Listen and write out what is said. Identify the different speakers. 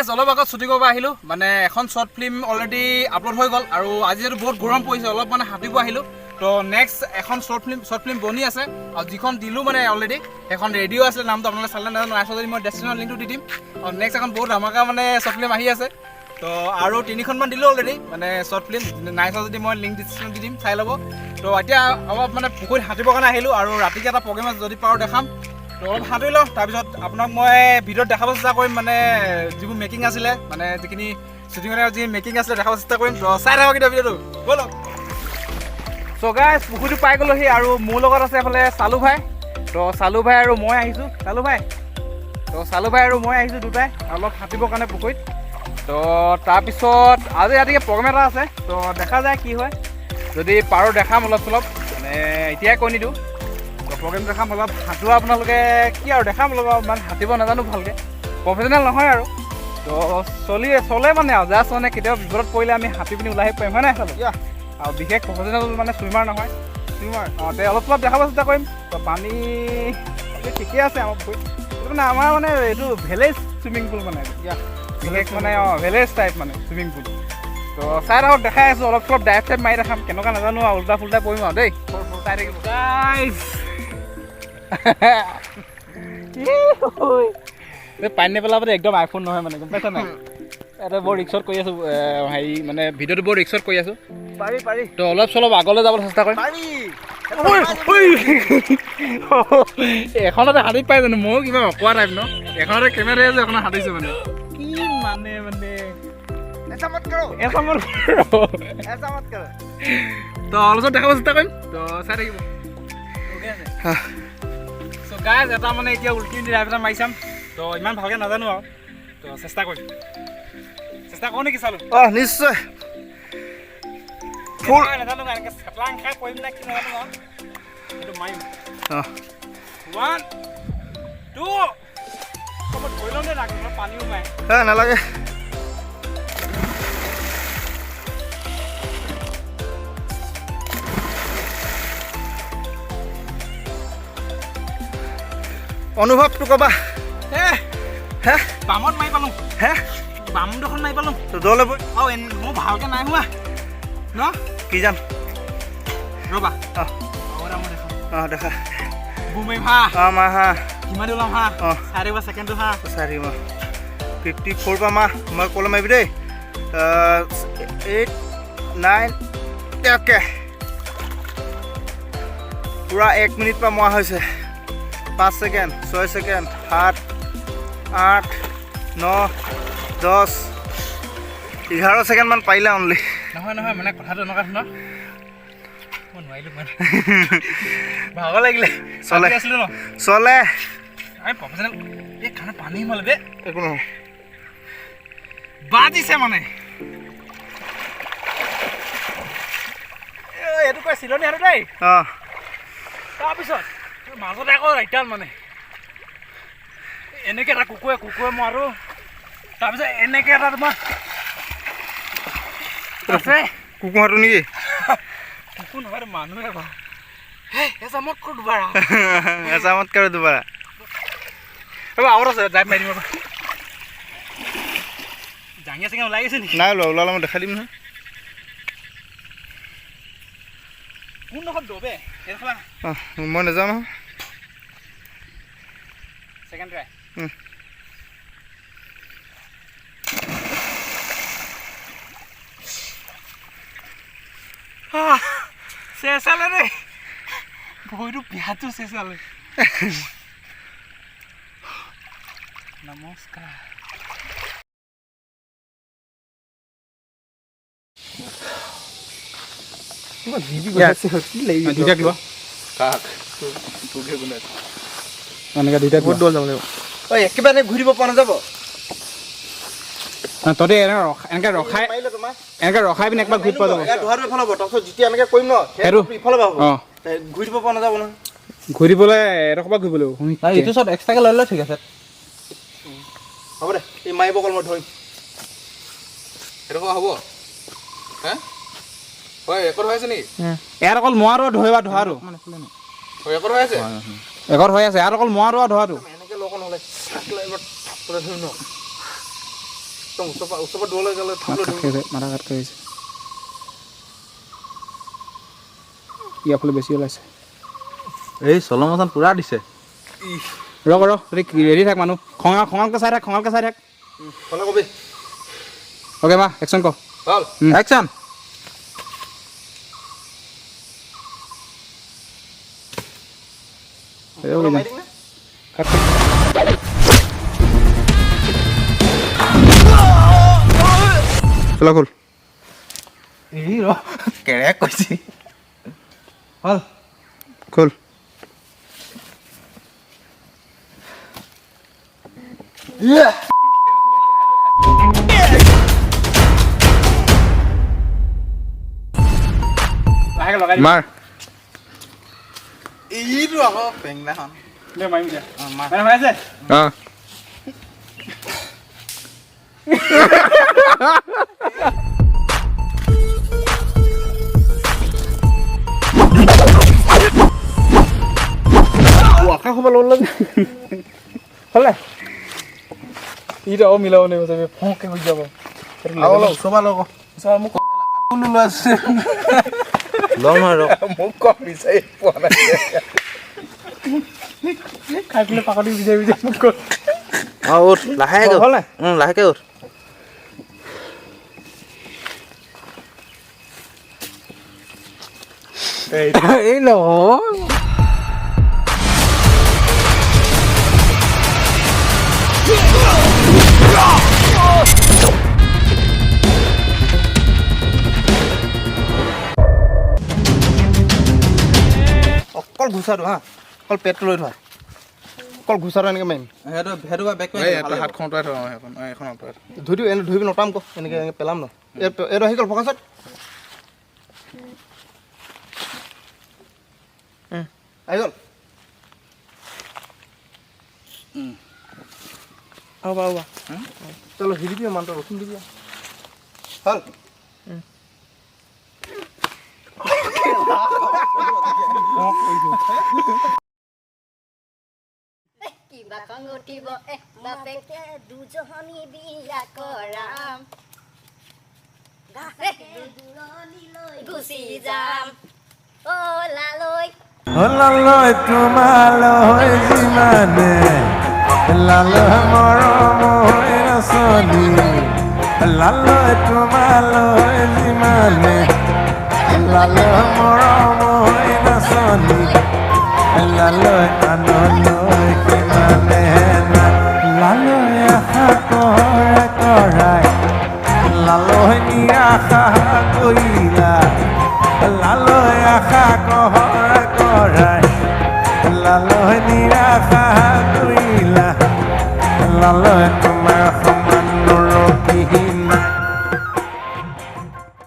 Speaker 1: guys অলপ আগত shooting কৰিব আহিলোঁ মানে এখন শ্বৰ্ট ফিল্ম অলৰেডি আপলোড হৈ গ'ল আৰু আজি যিহেতু বহুত গৰম পৰিছে অলপ মানে সাঁতুৰিব আহিলোঁ তো নেক্সট এখন শ্বৰ্ট ফিল্ম বনি আছে আৰু যিখন দিলোঁ মানে অলৰেডি সেইখন ৰেডিঅ' আছিলে নামটো আপোনালোকে চালে নাজানো নাইচা যদি মই ডেষ্টিনেশ্যন লিংকটো দি দিম আৰু নেক্সট এখন বহুত ধামাকা মানে শ্বৰ্ট ফিল্ম আহি আছে তো আৰু 3খনমান দিলোঁ অলৰেডি মানে শ্বৰ্ট ফিল্ম নাইচা যদি মই লিংক ডেষ্টিনেশ্যন দি দিম চাই ল'ব তো এতিয়া অলপ মানে পুখুৰীত সাঁতুৰিবৰ কাৰণে আহিলোঁ আৰু ৰাতিকৈ এটা প্ৰগ্ৰেম আছে যদি পাৰোঁ দেখাম তো অলপ সাঁতুৰি লওঁ তাৰপিছত আপোনাক মই ভিডিঅ'ত দেখাব চেষ্টা কৰিম মানে যিবোৰ মেকিং আছিলে মানে যিখিনি শ্বুটিঙৰ যি মেকিং আছিলে দেখাব চেষ্টা কৰিম তো চাই থাকক এতিয়া ভিডিঅ'টো ব'লক চ' গাইজ পুখুৰীটো পাই গ'লোহি আৰু মোৰ লগত আছে এইফালে চালু ভাই তো চালু ভাই আৰু মই আহিছোঁ চালু ভাই আৰু মই আহিছোঁ দুটাই অলপ সাঁতুৰিবৰ কাৰণে পুখুৰীত তো তাৰপিছত আজি ৰাতিকৈ প্ৰগ্ৰেম এটা আছে তো দেখা যায় কি হয় যদি পাৰোঁ দেখাম অলপ চলপ মানে এতিয়াই কৈ নিদিওঁ তো প্ৰগ্ৰেম দেখাম অলপ সাঁতোৰা আপোনালোকে কি আৰু দেখাম অলপ মানে সাঁতুৰিব নাজানো ভালকৈ প্ৰফেচনেল নহয় আৰু তো চলে মানে আৰু জাষ্ট মানে কেতিয়াবা বিপদত পৰিলে আমি সাঁতুৰি পিনি ওলাই আহিব পাৰিম হয় নাই চালোঁ আৰু বিশেষ প্ৰফেচনেল মানে চুইমাৰ নহয় অঁ তে অলপ চলপ দেখাব চেষ্টা কৰিম তো পানী ঠিকে আছে আমাৰ পুখুৰীত মানে আমাৰ মানে এইটো ভিলেজ চুইমিং পুল মানে বিশেষ মানে অঁ ভিলেজ টাইপ মানে চুইমিং পুল তো চাই থাকক দেখাই আছোঁ অলপ চলপ ডাইভ টাইপ মাৰি দেখাম কেনেকুৱা নাজানো আৰু উল্টা ফুল্টা পৰিম আৰু দেই চাই থাকিব পানী নেপেলাবতে একদম আইফোন নহয় মানে গম পাইছা নাই এটা বৰ ৰিক্সত কৰি আছোঁ হেৰি মানে ভিডিঅ'টো বৰ ৰিক্সত কৰি আছোঁ পাৰি তো অলপ চলপ আগলৈ যাবলৈ চেষ্টা কৰিম এখনতে হাতী পাই জানো ময়ো কিবা অকোৱা টাইপ ন এখনতে কেমেৰা আছে এখনত হাতিছোঁ মানে কি মানে তো অলপ দেখাব চেষ্টা কৰিম তো চাই থাকিব চ' গাইজ এটা মানে এতিয়া উল্টি ড্ৰাইভ এটা মাৰি চাম তো ইমান ভালকৈ নাজানো আৰু তো চেষ্টা কৰিম চেষ্টা কৰোঁ নেকি চালোঁ
Speaker 2: অঁ নিশ্চয়
Speaker 1: নাজানো এনেকৈ চেপলাং খাই কৰিম নে কি নাজানো আৰু সেইটো মাৰিম 1 2 মই ধৰি লওঁ দে লাগে পানীও মাৰে
Speaker 2: নালাগে অনুভৱটো ক'বা
Speaker 1: বামত মাৰি পালোঁ বাম দুখন মাৰি পালোঁ
Speaker 2: দলে
Speaker 1: আৰু মোৰ ভালকৈ নাই হোৱা ন
Speaker 2: কি যাম
Speaker 1: ৰ'বা
Speaker 2: অঁ দেখা
Speaker 1: বুম মাৰিম হা
Speaker 2: মা হা
Speaker 1: কিমান ওলাম হা চাৰি বা ছেকেণ্ডটো হা
Speaker 2: 54 পৰা মা মই ক'লে মাৰিবি দেই 8 9 অ'কে পূৰা 1 মিনিট পৰা মৰা হৈছে 5 ছেকেণ্ড 6 ছেকেণ্ড 7 8 9 10 11 ছেকেণ্ডমান পাৰিলে অনলি
Speaker 1: নহয় মানে কথাটো এনেকুৱা ধৰণৰ মই নোৱাৰিলোঁ মানে ভাগৰ লাগিলে আছিলোঁ ন
Speaker 2: চলে
Speaker 1: আমি প্ৰফেচনেল এই খানা পানী সোমালে দে
Speaker 2: একো নহয়
Speaker 1: বাজিছে মানে এইটো কয় চিলনী আৰু দেই তাৰপিছত মাজতে আকৌ ৰিটাৰ্ণ মানে এনেকৈ এটা কুকুৰে মাৰোঁ তাৰপিছত এনেকৈ এটা তোমাৰ আছে
Speaker 2: কুকুৰটো নেকি
Speaker 1: কুকুৰ নহয় মানুহে বাৰু এচামত কৰোঁ দুবাৰ
Speaker 2: এচামত কৰোঁ দুবাৰ
Speaker 1: আৰু আছে জাপ মাৰি দিম জাঙিয়া চাঙিয়া ওলাই গৈছে নেকি
Speaker 2: নাই ওলালে মই দেখাই দিম নহয়
Speaker 1: কোনডোখৰত দবে
Speaker 2: মই নাযাওঁ নহয়
Speaker 1: ছেকেণ্ড ট্ৰাই চেঁচালে দেই ভৰিটো বিয়াটো চেঁচালে নমস্কাৰ
Speaker 2: একেবাৰে ঘূৰিব পৰা নাযাব
Speaker 1: তহঁতে এনেকৈ ৰখাই পিনে একবাৰ ঘূৰি পোৱা যাব
Speaker 2: ধোৱাটো এফালে হ'ব তাৰপিছত যেতিয়া এনেকৈ কৰিম ন সেইটো ইফালে হ'ব ঘূৰি দিব পৰা নাযাব নহয়
Speaker 1: ঘূৰিবলৈ এডোখৰ পৰা ঘূৰিব লাগিব
Speaker 3: এইটো চব এক্সট্ৰাকৈ লৈ ল'লে ঠিক আছে
Speaker 2: হ'ব দে এই মাৰিব অকল মই ধৰিম
Speaker 3: এডোখৰ হ'ব হয় একত হৈ আছে নেকি
Speaker 1: ইয়াত অকল মৰাটো ধৰিবা ধৰাটো
Speaker 3: একত হৈ আছে
Speaker 1: একত হৈ আছে ইয়াত অকল মৰাটো আৰু ধৰাটো
Speaker 2: এনেকৈ লগ নহ'লে ধৰিম ন একদম ওচৰৰ দূৰলৈ গ'লে থামলৈ
Speaker 1: মাথা কাট খাই আছে ইয়াৰ ফালে বেছি ওলাইছে
Speaker 3: এই চল মচন পুৰা দিছে
Speaker 1: ৰ'ব ৰেডি থাক মানুহ খঙালকৈ চাই থাক
Speaker 3: ক'লে কবি
Speaker 1: অ'কে মা একশ্যন ক
Speaker 3: ভাল
Speaker 1: একশ্যন চলো খোল
Speaker 3: এই ৰ কেৰেক কৈছি ভাল
Speaker 1: খোল মাৰ
Speaker 3: এইটো আকৌ পেংলাখন
Speaker 1: মাৰিম দিয়া হৈ আছে অঁ
Speaker 2: আশা খবৰ ল'লে
Speaker 1: হ'লে ইটো আৰু মিলাব লাগিব চাবি ফোঁকে হৈ যাব
Speaker 2: আৰু অলপ ওচৰ পৰা লগ
Speaker 1: ওচৰ মোক
Speaker 2: কোনো লৈ আছে
Speaker 3: লম আৰু
Speaker 2: মোক কম বিচাৰি পোৱা নাই
Speaker 1: খাই পেলাই পাকতি বিচাৰি মোক ক
Speaker 3: অঁ উঠ লাহেকৈ
Speaker 1: হ'লে
Speaker 3: লাহেকৈ উঠ
Speaker 1: এই নহয়
Speaker 2: অকল ঘুচাটো হা অকল পেটটো লৈ থোৱা অকল ঘুচাটো এনেকৈ মাৰিম
Speaker 3: সেইটো বেক
Speaker 2: হাতখন অঁতৰাই থোৱা এখন অঁতৰাই ধুই দিওঁ এনে ধুই নটাম ক এনেকৈ পেলাম ন এইটো আহি গ'ল ফকাছত আহি গ'ল আবা চলো হিলিবি মানুহটো ৰখিম দিবি হ'ল
Speaker 4: কিবা খং উঠিব বাপেকে দুজনী বিয়া কৰাম গুচি যাম লালৈ
Speaker 5: লালৈ তোমালৈ যিমানে লালৈ মৰম হৈ নাচনি লালৈ তোমালৈ যিমানে লালৈ মৰম হৈ নাচনি লালৈ আনলৈ কিমানে না লালৈ আশা কৰাই লালৈ নিৰাশা কৰিলা লালৈ আশা কৰাই লালৈ নিৰাশা কৰিলা লালৈ তোমাৰ সমান ৰূপহীন